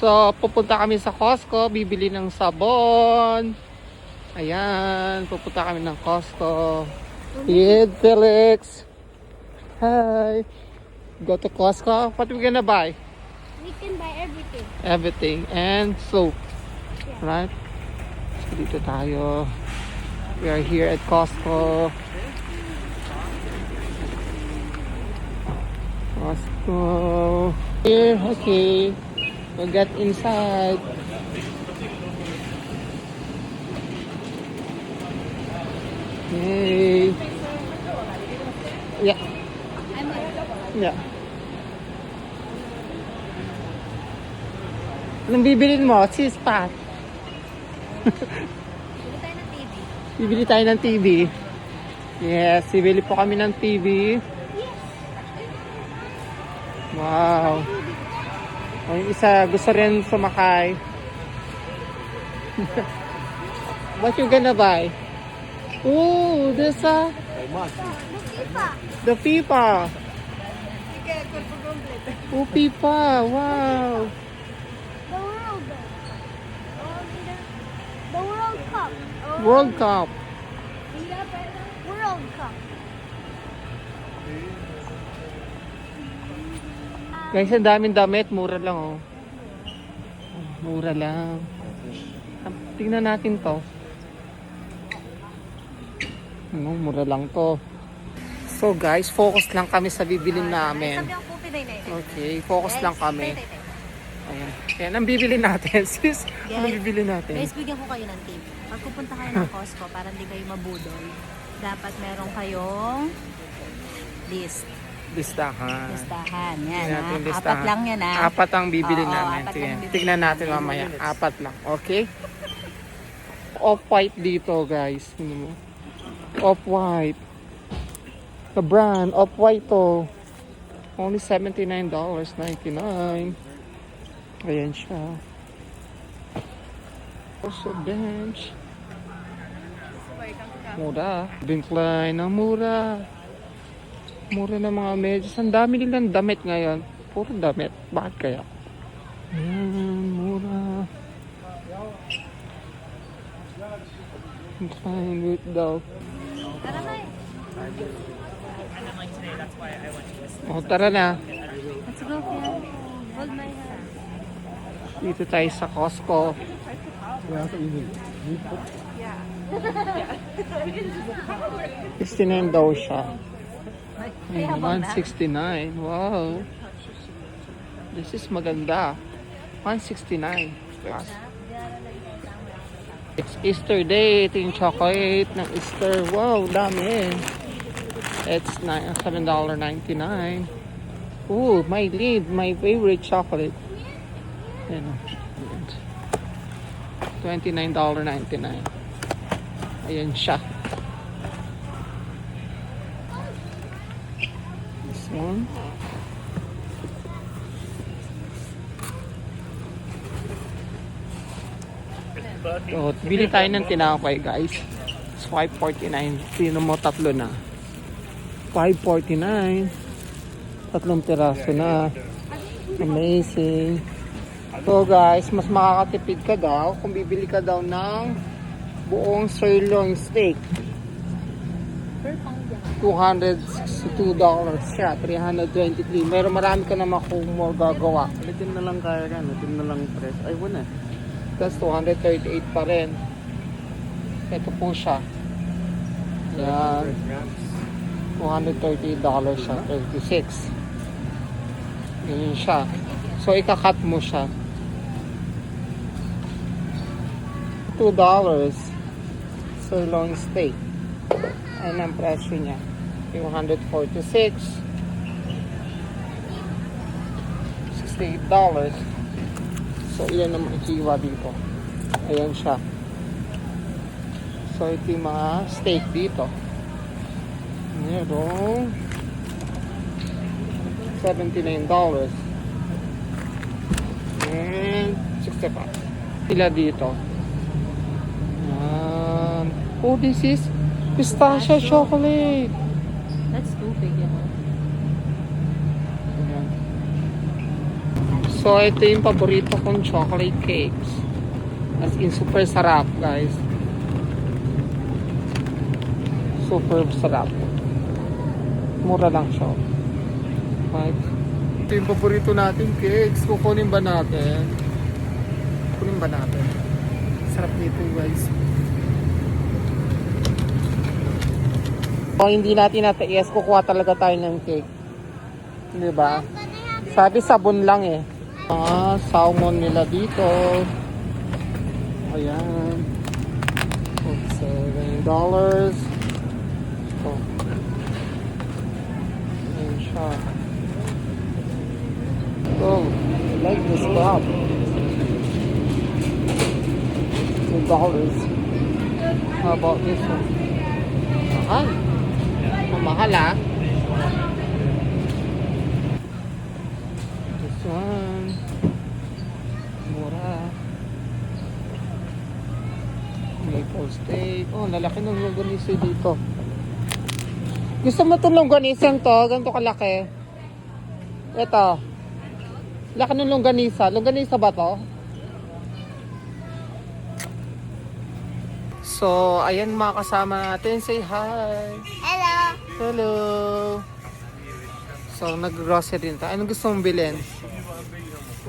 So, pupunta kami sa Costco, bibili ng sabon. Ayan, pupunta kami ng Costco. Here, Felix. Hi. Go to Costco. What are we gonna buy? We can buy everything. Everything. And soap. Yeah. Right? So, dito tayo. We are here at Costco. Costco. Here, okay. We'll get inside. Hey. Yeah. Yeah. Anong bibilin mo? Cheese pat. Bibili tayo ng TV. Yes, bibili po kami ng TV. Wow. O, yung isa gusto rin sumakay. What you gonna buy? Ooh, this the FIFA. Oh, FIFA. Wow. The World Cup. World Cup. World Cup. Guys, ang daming damit. Mura lang, oh. Mura lang. Tingnan natin to. Mura lang to. So guys, focus lang kami sa bibilin namin. Okay, focus lang kami. Ayan. Ayan, ang bibili natin. Sis, ang bibili natin? Guys, bigyan ko kayo ng tip. Pag pupunta kayo ng Costco, para hindi kayo mabudol, dapat meron kayong list. Listahan. Listahan. Yan, Tingnan natin yung ha? listahan. Apat lang yan, ha? Apat ang bibili Oo, namin. apat Sige, lang bibili tignan natin namin. mamaya. Apat lang. Okay? Off-white dito, guys. Off-white. The brand, Off-white to. Only $79.99. Ayan siya. Also bench. Mura. Calvin Klein na mura. Mura na mga medyas. Ang dami nilang damit ngayon. Puro damit. Bakit kaya? Ayan, mura. Calvin Klein with dog. Oh, tara na. Let's go, Ken. Hold my hand. Dito tayo sa Costco. $69 daw siya. $169. Wow. This is maganda. $169 plus. It's Easter day. Ito yung chocolate ng Easter. Wow, dami. It's $7.99. Ooh, my lead. My favorite chocolate. Ayan. $29.99. Ayan siya. This one. So, bili tayo ng tinapay, guys. It's $5.49. Sino mo, tatlo na. $5.49. Tatlong piraso na. Amazing. So guys, mas makakatipid ka daw kung bibili ka daw ng buong sirloin steak. $262 siya, $323. Meron marami ka naman kung magagawa. Ulitin na lang kaya yan, ulitin na lang press. Ay, wala. Plus $238 pa rin. Ito po siya. Yan. $238 siya, 36. Ganyan siya. So, ikakat mo siya. $2 sirloin steak. Ayan ang presyo niya. $246. $68. So, iyan ang makikiwa dito. Ayan siya. So, ito yung mga steak dito. Merong $79. And 65. Sila dito. Oh, this is pistachio chocolate. That's too big, you know. Ayan. So, ito yung paborito kong chocolate cakes. As in, super sarap, guys. Super sarap. Mura lang siya. Right? Ito yung paborito nating cakes. Kukunin ba natin? Kukunin ba natin? Sarap nito, guys. Kung hindi natin natiis, kukuha talaga tayo ng cake. Di ba? Sabi sabon lang eh. Salmon nila dito. Ayan. So, $7. Oh. Ayan siya. Oh, I like this cup. $2. How about this one? Mahal. Mahal ah. This one. Mura. Maple steak. Oh, lalaki ng longganisa dito. Gusto mo itong longganisa to? Ganito kalaki. Ito. Laki ng longganisa. Longganisa ba to? So, ayan mga kasama natin. Say hi. Hello. Hello. So, nag-grocery din tayo. Anong gusto mong bilhin?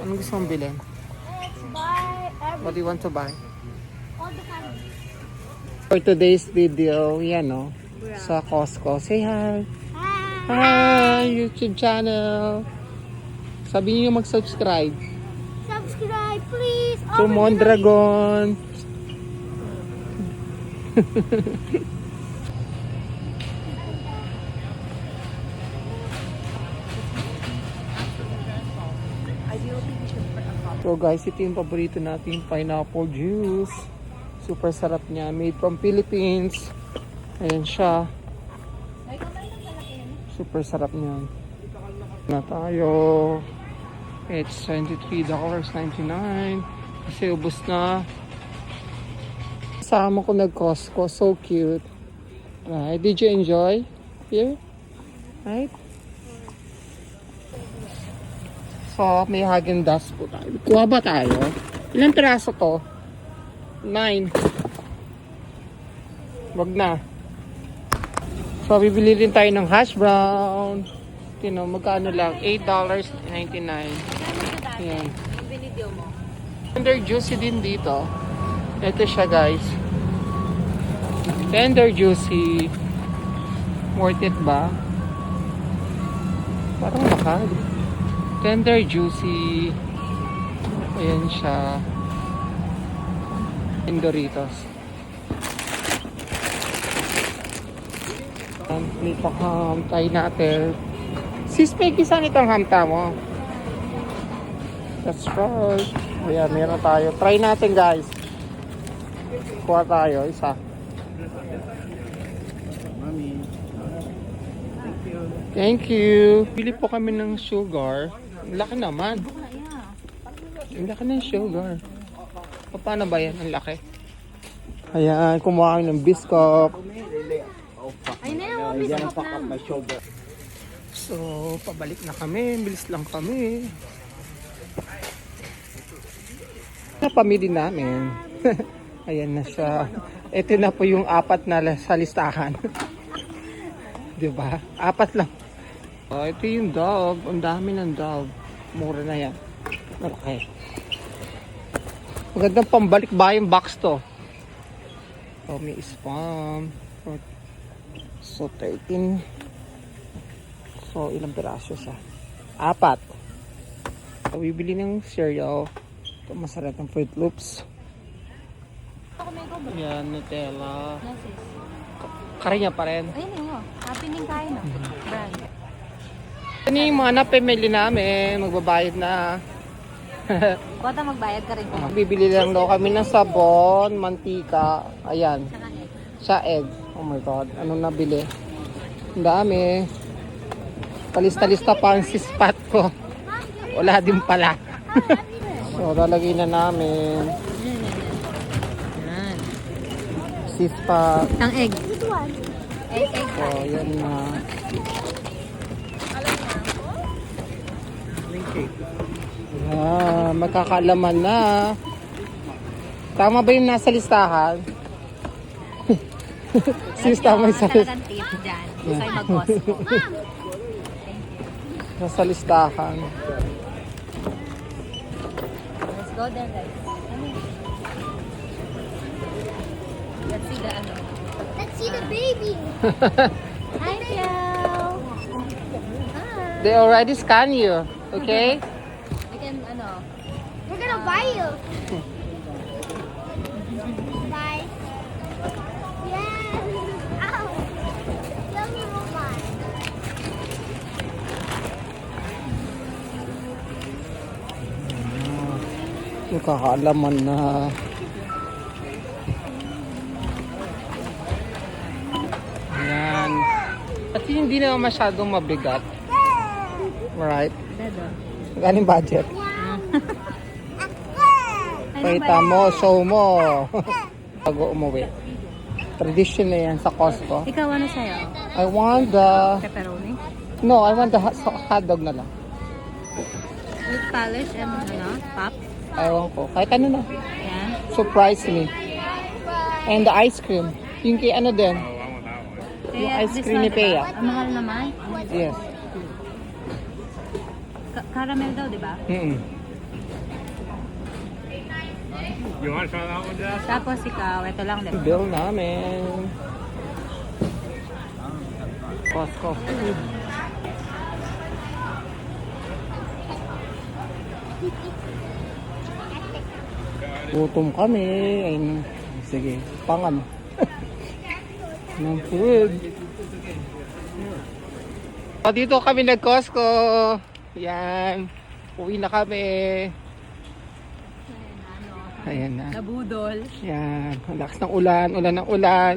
Anong gusto mong bilhin? Let's buy What do you want to buy? all the candy. For today's video, yan no, sa Costco. Say hi. Hi. Hi, YouTube channel. Sabi niyo mag-subscribe. Subscribe, please. To Mondragon. So guys, ito yung paborito nating pineapple juice. Super sarap niya. Made from Philippines. Ayan siya. Super sarap niya. Na tayo. It's $23.99. Kasi ubos na. Kasama ko nag-Costco. So cute. Right? Did you enjoy here? Right? So, may Häagen-Dazs po tayo. Kuha ba tayo? Ilang piraso to? 9. Wag na. So, bibili rin tayo ng hash brown. Tino, magkano lang? $8.99. Ayan. Video mo. Tender juicy din dito. Ito siya guys. Tender juicy. Worth it ba? Parang mahal. Tender juicy. Ayan siya. And Doritos. Dito ham tayo natin. Sis Peggy, saan itong hamta mo? That's right. Ayan, meron tayo. Try natin guys. Kuha tayo. Isa. Mami. Thank you. Bili po kami ng sugar. Ang laki naman. Ang laki ng sugar. Paano ba yan? Ang laki. Ayan, kumuha kami ng biscuit. Ay na yung biscuit na. So, pabalik na kami. Bilis lang kami. Sa pamilya namin. Ayan na siya. Ito na po yung 4 na sa listahan. Diba? 4 lang. Oh, ito yung dog. Ang dami ng dog. Mura na yan. Okay. Magandang pambalik bayang box to. Oh, may spam. So, 13. So, ilang piraso siya? 4. So, bibili ng cereal. Ito, masarap ng Fruit Loops. Yan, Nutella. Karinya pa rin. Ayun yun. Happening tayo na. Brand. Ano yung mga napamili namin? Magbabayad na. Bota magbayad ka rin. Bibili lang daw kami ng sabon, mantika. Ayan. Saka egg. Sa egg. Oh my God. Anong nabili? Ang dami. Palista-lista pa ang sispat ko. Wala din pala. So, lalagay na namin. Yan. Sispat. Ang egg. Egg. So, yan na. Magkakaalaman na. Tama ba yung nasa listahan? Sis, tama yung sa Talagang tip dyan. Sa'yo mag-Costco. nasa listahan. Let's go there, guys. Let's see the ano. Let's see the baby. Thank you. They already scan you. Okay? We can, ano, We're gonna buy you. Bye. Yes. Ow. Tell me robot. Magkakaalaman na. Ayan. At hindi naman masyadong mabigat. Right? dedo. Galing budget. Ano Pakita mo, show mo. Bago umuwi. Tradition na yan sa Costco. Ikaw, ano sa'yo? I want the... Pepperoni? No, I want the hotdog na lang. With polish and ano, pop? Ewan ko. Kahit ano na. Yan. Surprise me. And the ice cream. Yung kay ano din. Yung ice this cream ni one, diba? Pea. Ang mahal naman. Yes. Caramel daw, di ba? Mm-mm. Tapos ikaw, ito lang, di ba? Bill namin. Costco food. Gutom kami. Ay, sige, pangan. Ng food. Dito kami nag-Costco. Yan. Uwi na kami. Ayan na. Nabudol. Yan. Ang lakas ng ulan. Ulan ng ulan.